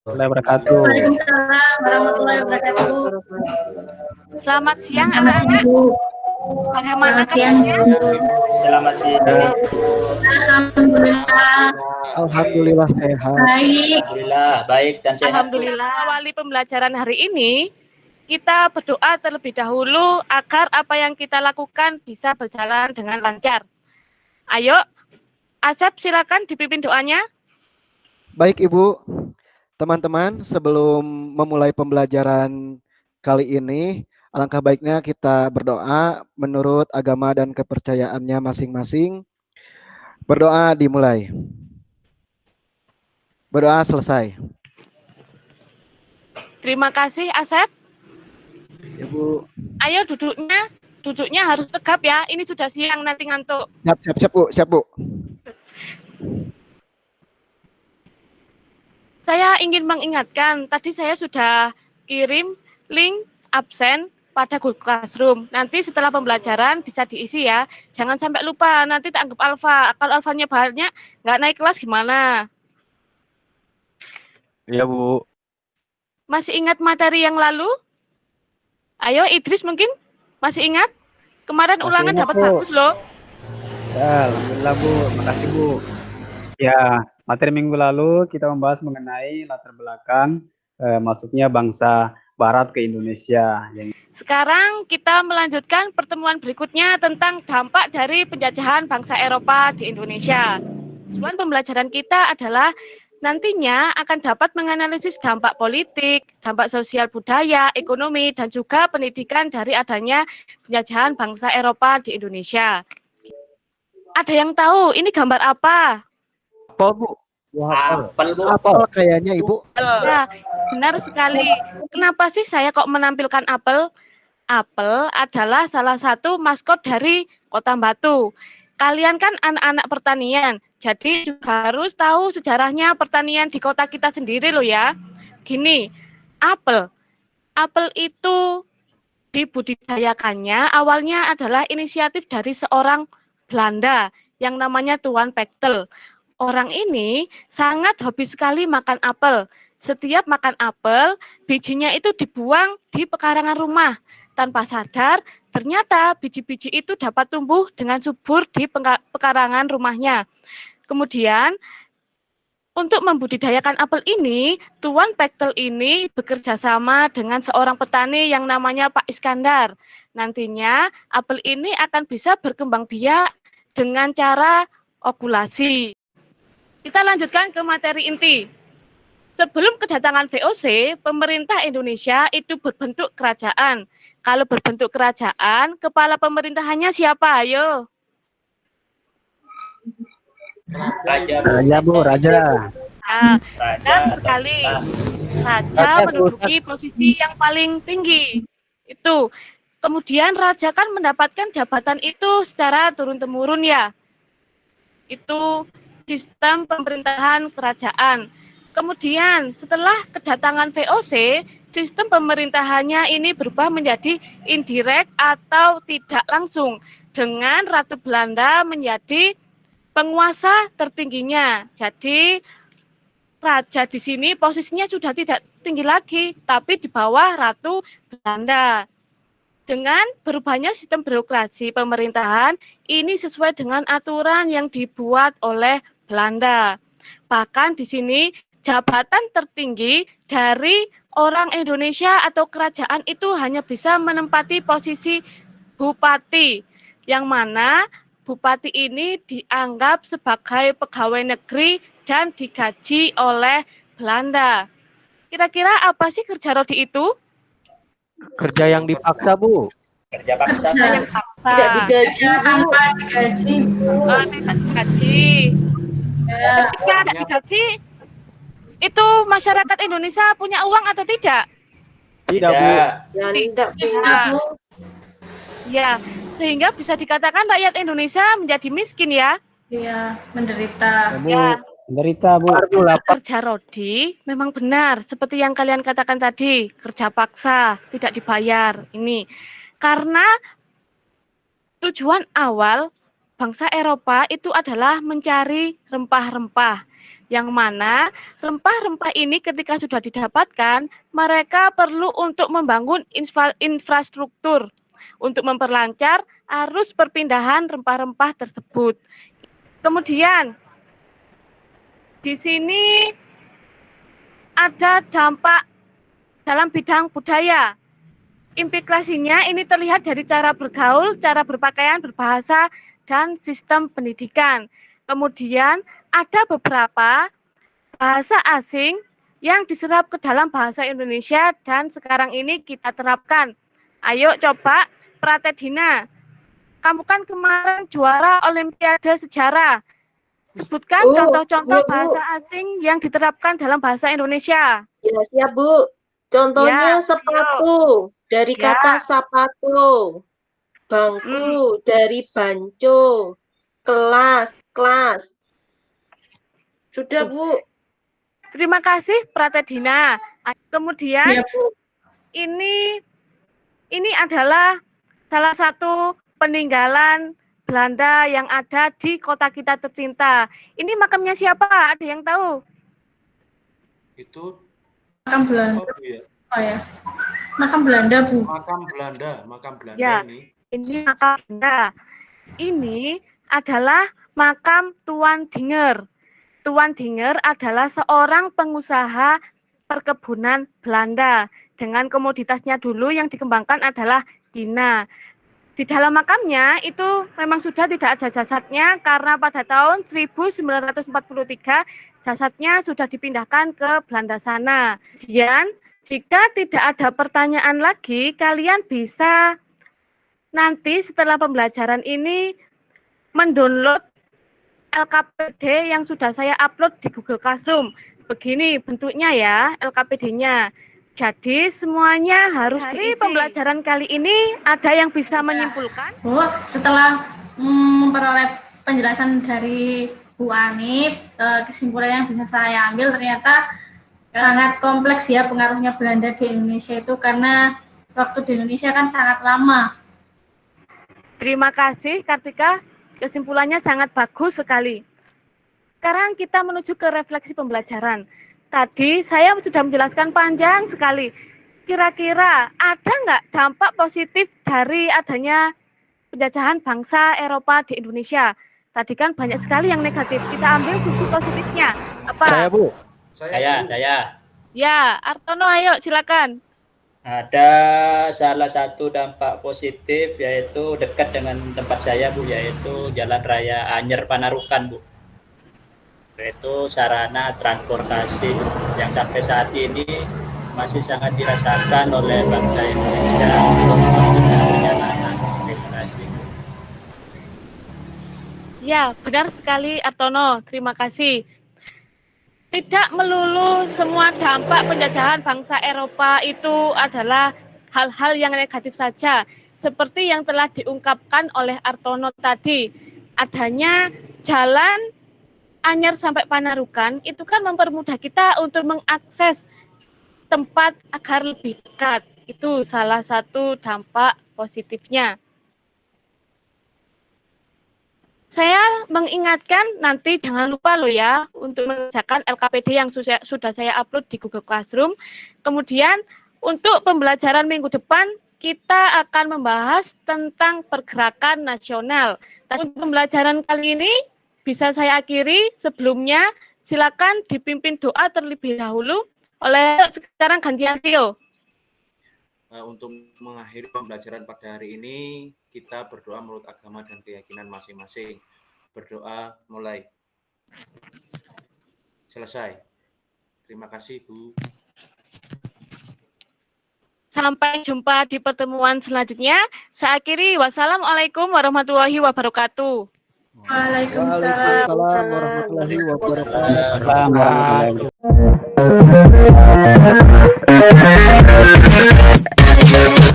Wabarakatuh. Waalaikumsalam warahmatullahi wabarakatuh. Selamat siang Selamat siang, anak-anak. Bu. Bagaimana Selamat siang, kabarnya? Bu. Selamat siang. Alhamdulillah Alhamdulillah sehat. baik. Alhamdulillah baik dan sehat. Bu. Alhamdulillah. Awali pembelajaran hari ini, kita berdoa terlebih dahulu agar apa yang kita lakukan bisa berjalan dengan lancar. Ayo, Asep silakan dipimpin doanya. Baik Ibu, teman-teman, sebelum memulai pembelajaran kali ini, alangkah baiknya kita berdoa menurut agama dan kepercayaannya masing-masing. Berdoa dimulai. Berdoa selesai. Terima kasih Asep. Ibu, Ayo duduknya harus tegap ya. Ini sudah siang nanti ngantuk. siap Bu. Saya ingin mengingatkan, tadi saya sudah kirim link absen pada Google Classroom. Nanti setelah pembelajaran bisa diisi ya. Jangan sampai lupa, nanti tak anggap alfa. Kalau alfanya banyak, nggak naik kelas gimana? Iya Bu. Masih ingat materi yang lalu? Ayo Idris mungkin masih ingat? Kemarin Masih ulangan ingat, dapat Bu. bagus loh. Ya, alhamdulillah Bu, makasih Bu. Ya, materi minggu lalu kita membahas mengenai latar belakang masuknya bangsa Barat ke Indonesia. Sekarang kita melanjutkan pertemuan berikutnya tentang dampak dari penjajahan bangsa Eropa di Indonesia. Tujuan pembelajaran kita adalah nantinya akan dapat menganalisis dampak politik, dampak sosial budaya, ekonomi, dan juga pendidikan dari adanya penjajahan bangsa Eropa di Indonesia. Ada yang tahu ini gambar apa? Apel Bu. Apel Bu. Apel kayaknya Ibu. Ya, benar sekali. Kenapa sih saya kok menampilkan apel? Apel adalah salah satu maskot dari Kota Batu. Kalian kan anak-anak pertanian, jadi juga harus tahu sejarahnya pertanian di kota kita sendiri loh ya. Gini, apel. Apel itu dibudidayakannya awalnya adalah inisiatif dari seorang Belanda yang namanya Tuan Pectel. Orang ini sangat hobi sekali makan apel. Setiap makan apel, bijinya itu dibuang di pekarangan rumah. Tanpa sadar, ternyata biji-biji itu dapat tumbuh dengan subur di pekarangan rumahnya. Kemudian, untuk membudidayakan apel ini, Tuan Pectel ini bekerja sama dengan seorang petani yang namanya Pak Iskandar. Nantinya, apel ini akan bisa berkembang biak dengan cara okulasi. Kita lanjutkan ke materi inti. Sebelum kedatangan VOC, pemerintah Indonesia itu berbentuk kerajaan. Kalau berbentuk kerajaan, kepala pemerintahannya siapa? Ayo. Raja Bu. Raja. Nah, Raja. benar sekali. Raja menduduki posisi yang paling tinggi. Itu. Kemudian raja kan mendapatkan jabatan itu secara turun-temurun ya. Itu sistem pemerintahan kerajaan. Kemudian setelah kedatangan VOC, sistem pemerintahannya ini berubah menjadi indirect atau tidak langsung dengan Ratu Belanda menjadi penguasa tertingginya. Jadi raja di sini posisinya sudah tidak tinggi lagi, tapi di bawah Ratu Belanda. Dengan berubahnya sistem birokrasi pemerintahan, ini sesuai dengan aturan yang dibuat oleh Belanda. Bahkan di sini jabatan tertinggi dari orang Indonesia atau kerajaan itu hanya bisa menempati posisi bupati, yang mana bupati ini dianggap sebagai pegawai negeri dan digaji oleh Belanda. Kira-kira apa sih kerja Rodi itu? Kerja yang dipaksa Bu. Kerja paksa. Kerja. Yang paksa. Tidak digaji, tanpa digaji. Tidak digaji. Ya. Ketika tidak digaji, itu masyarakat Indonesia punya uang atau tidak? Tidak Bu. Tidak. Ya, sehingga bisa dikatakan rakyat Indonesia menjadi miskin ya. Iya, menderita. Bu, Ya. menderita Bu. Kerja Rodi memang benar seperti yang kalian katakan tadi, kerja paksa, tidak dibayar. Ini karena tujuan awal bangsa Eropa itu adalah mencari rempah-rempah. Yang mana rempah-rempah ini ketika sudah didapatkan, mereka perlu untuk membangun infrastruktur untuk memperlancar arus perpindahan rempah-rempah tersebut. Kemudian, di sini ada dampak dalam bidang budaya. Implikasinya ini terlihat dari cara bergaul, cara berpakaian, berbahasa, dan sistem pendidikan. Kemudian ada beberapa bahasa asing yang diserap ke dalam bahasa Indonesia dan sekarang ini kita terapkan. Ayo coba, Pratedina, kamu kan kemarin juara Olimpiade Sejarah. Sebutkan contoh-contoh bahasa asing yang diterapkan dalam bahasa Indonesia. Ya, siap, Bu. Contohnya sepatu, dari kata sapato. Bangku, dari banco. Kelas. Sudah, Bu. Terima kasih, Pratedina. Kemudian, ini adalah salah satu peninggalan Belanda yang ada di kota kita tercinta. Ini makamnya siapa? Ada yang tahu? Itu Makam Belanda. Oh ya. Makam Belanda, Bu. Makam Belanda Ya, ini makam Belanda. Ini adalah makam Tuan Dinger. Tuan Dinger adalah seorang pengusaha perkebunan Belanda. Dengan komoditasnya dulu yang dikembangkan adalah Dina. Di dalam makamnya itu memang sudah tidak ada jasadnya karena pada tahun 1943 jasadnya sudah dipindahkan ke Belanda sana. Kemudian jika tidak ada pertanyaan lagi, kalian bisa nanti setelah pembelajaran ini mendownload LKPD yang sudah saya upload di Google Classroom. Begini bentuknya ya LKPD-nya. Jadi semuanya harus diisi. Pembelajaran kali ini ada yang bisa menyimpulkan? Oh, setelah memperoleh penjelasan dari Bu Anip, kesimpulan yang bisa saya ambil ternyata sangat kompleks ya pengaruhnya Belanda di Indonesia itu karena waktu di Indonesia kan sangat lama. Terima kasih Kartika, kesimpulannya sangat bagus sekali. Sekarang kita menuju ke refleksi pembelajaran. Tadi saya sudah menjelaskan panjang sekali. Kira-kira ada nggak dampak positif dari adanya penjajahan bangsa Eropa di Indonesia? Tadi kan banyak sekali yang negatif. Kita ambil sisi positifnya. Apa? Saya, Bu. Saya. Ya, Artono, ayo silakan. Ada salah satu dampak positif yaitu dekat dengan tempat saya, Bu, yaitu Jalan Raya Anyer Panarukan, Bu. Itu sarana transportasi yang sampai saat ini masih sangat dirasakan oleh bangsa Indonesia untuk perjalanan migrasi. Ya, benar sekali Artono, terima kasih. Tidak melulu semua dampak penjajahan bangsa Eropa itu adalah hal-hal yang negatif saja. Seperti yang telah diungkapkan oleh Artono tadi, adanya jalan Anyer sampai Panarukan itu kan mempermudah kita untuk mengakses tempat agar lebih dekat. Itu salah satu dampak positifnya. Saya mengingatkan nanti jangan lupa loh ya untuk mengerjakan LKPD yang sudah saya upload di Google Classroom. Kemudian untuk pembelajaran minggu depan kita akan membahas tentang pergerakan nasional. Dan pembelajaran kali ini bisa saya akhiri. Sebelumnya silakan dipimpin doa terlebih dahulu oleh sekarang gantian Rio. Untuk mengakhiri pembelajaran pada hari ini, kita berdoa menurut agama dan keyakinan masing-masing. Berdoa mulai. Selesai. Terima kasih, Bu. Sampai jumpa di pertemuan selanjutnya. Saya akhiri. Wassalamualaikum warahmatullahi wabarakatuh. Waalaikumsalam warahmatullahi wabarakatuh. Warahmatullahi wabarakatuh.